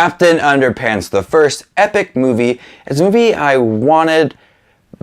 Captain Underpants, the first epic movie. It's a movie I wanted,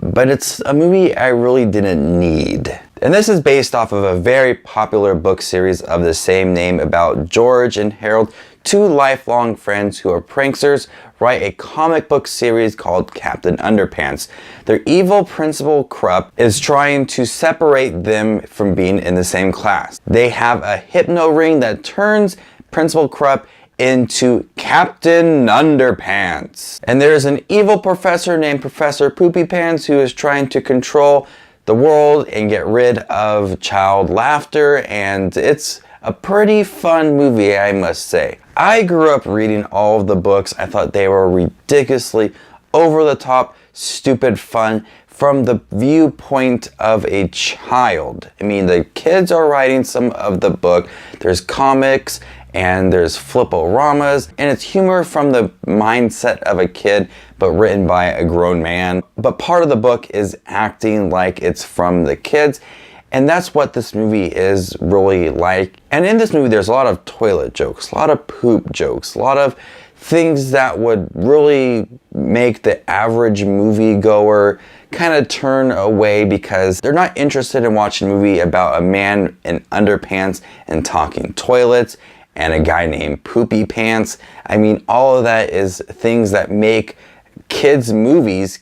but it's a movie I really didn't need. And this is based off of a very popular book series of the same name about George and Harold, two lifelong friends who are pranksters, write a comic book series called Captain Underpants. Their evil principal Krupp is trying to separate them from being in the same class. They have a hypno ring that turns Principal Krupp into Captain Underpants. And there's an evil professor named Professor Poopy Pants who is trying to control the world and get rid of child laughter, and it's a pretty fun movie, I must say. I grew up reading all of the books. I thought they were ridiculously over-the-top, stupid fun from the viewpoint of a child. I mean, the kids are writing some of the book. There's comics and there's flip-o-ramas, and it's humor from the mindset of a kid, but written by a grown man. But part of the book is acting like it's from the kids, and that's what this movie is really like. And in this movie, there's a lot of toilet jokes, a lot of poop jokes, a lot of things that would really make the average moviegoer kind of turn away because they're not interested in watching a movie about a man in underpants and talking toilets and a guy named Poopy Pants. I mean, all of that is things that make kids movies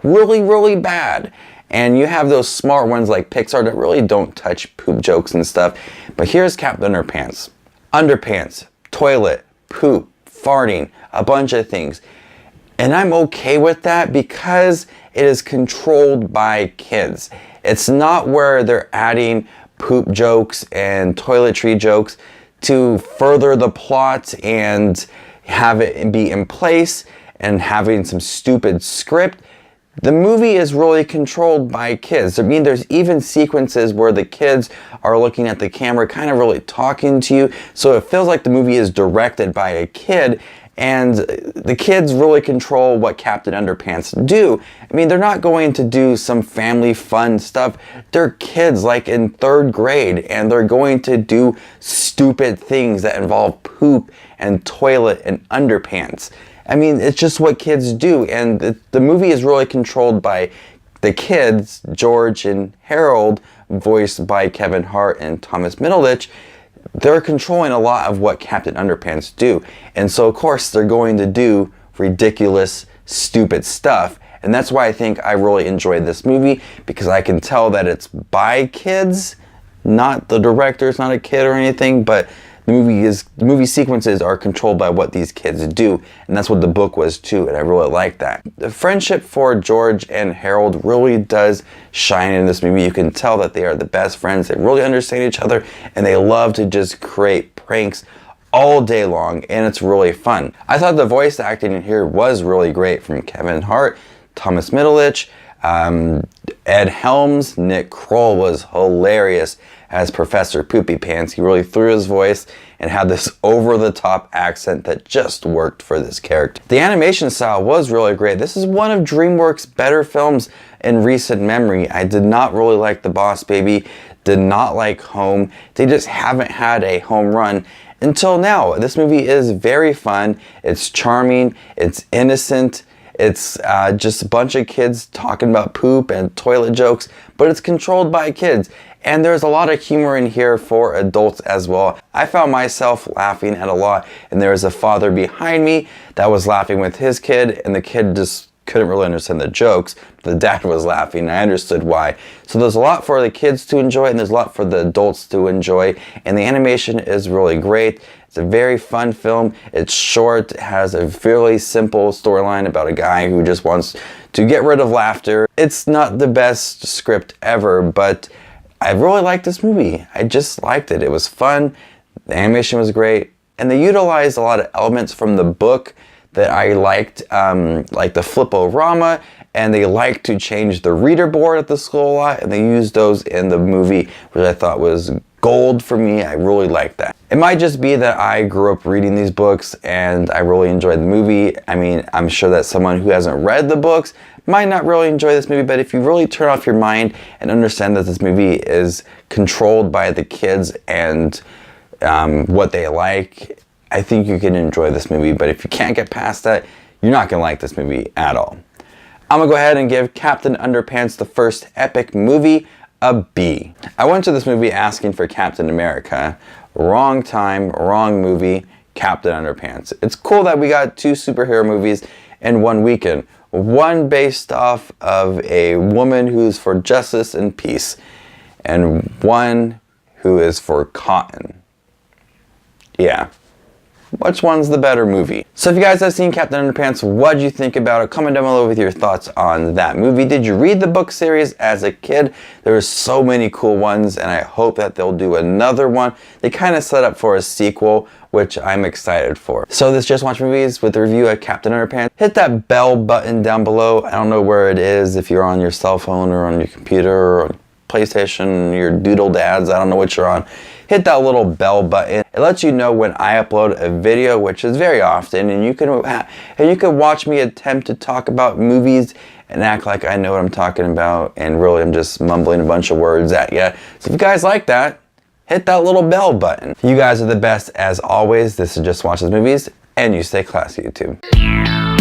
really, really bad. And you have those smart ones like Pixar that really don't touch poop jokes and stuff. But here's Captain Underpants. Underpants, toilet, poop, farting, a bunch of things. And I'm okay with that because it is controlled by kids. It's not where they're adding poop jokes and toiletry jokes to further the plot and have it be in place and having some stupid script. The movie is really controlled by kids. I mean, there's even sequences where the kids are looking at the camera, kind of really talking to you. So it feels like the movie is directed by a kid, and the kids really control what Captain Underpants do. I mean, they're not going to do some family fun stuff. They're kids like in 3rd grade, and they're going to do stupid things that involve poop and toilet and underpants. I mean, it's just what kids do, and the movie is really controlled by the kids, George and Harold, voiced by Kevin Hart and Thomas Middleditch. They're controlling a lot of what Captain Underpants do, and so of course they're going to do ridiculous, stupid stuff, and that's why I think I really enjoyed this movie, because I can tell that it's by kids, not the director's not a kid or anything, but the movie sequences are controlled by what these kids do, and that's what the book was too, and I really like that. The friendship for George and Harold really does shine in this movie. You can tell that they are the best friends. They really understand each other, and they love to just create pranks all day long, and it's really fun. I thought the voice acting in here was really great from Kevin Hart, Thomas Middleditch, Ed Helms. Nick Kroll was hilarious as Professor Poopy Pants. He really threw his voice and had this over-the-top accent that just worked for this character. The animation style was really great. This is one of DreamWorks' better films in recent memory. I did not really like The Boss Baby, did not like Home. They just haven't had a home run until now. This movie is very fun, it's charming, it's innocent, it's just a bunch of kids talking about poop and toilet jokes, but it's controlled by kids. And there's a lot of humor in here for adults as well. I found myself laughing at a lot, and there was a father behind me that was laughing with his kid, and the kid just couldn't really understand the jokes. The dad was laughing, and I understood why. So there's a lot for the kids to enjoy, and there's a lot for the adults to enjoy, and the animation is really great. It's a very fun film. It's short, it has a fairly simple storyline about a guy who just wants to get rid of laughter. It's not the best script ever, but I really liked this movie. I just liked it. It was fun, the animation was great, and they utilized a lot of elements from the book that I liked, like the flip-o-rama, and they liked to change the reader board at the school a lot, and they used those in the movie, which I thought was gold for me. I really liked that. It might just be that I grew up reading these books and I really enjoyed the movie. I mean, I'm sure that someone who hasn't read the books might not really enjoy this movie, but if you really turn off your mind and understand that this movie is controlled by the kids and what they like, I think you can enjoy this movie, but if you can't get past that, you're not gonna like this movie at all. I'm gonna go ahead and give Captain Underpants, the first epic movie, a B. I went to this movie asking for Captain America. Wrong time, wrong movie, Captain Underpants. It's cool that we got 2 superhero movies in one weekend. One based off of a woman who's for justice and peace, and one who is for cotton. Yeah. Which one's the better movie? So if you guys have seen Captain Underpants, what did you think about it? Comment down below with your thoughts on that movie. Did you read the book series as a kid? There were so many cool ones, and I hope that they'll do another one. They kind of set up for a sequel, which I'm excited for. So this Just Watch Movies with the review of Captain Underpants. Hit that bell button down below. I don't know where it is, if you're on your cell phone or on your computer or on PlayStation, your doodle dads, I don't know what you're on. Hit that little bell button. It lets you know when I upload a video, which is very often, and you can watch me attempt to talk about movies and act like I know what I'm talking about, and really I'm just mumbling a bunch of words at you. So if you guys like that, hit that little bell button. You guys are the best as always. This is Just Watch Movies, and you stay classy, YouTube.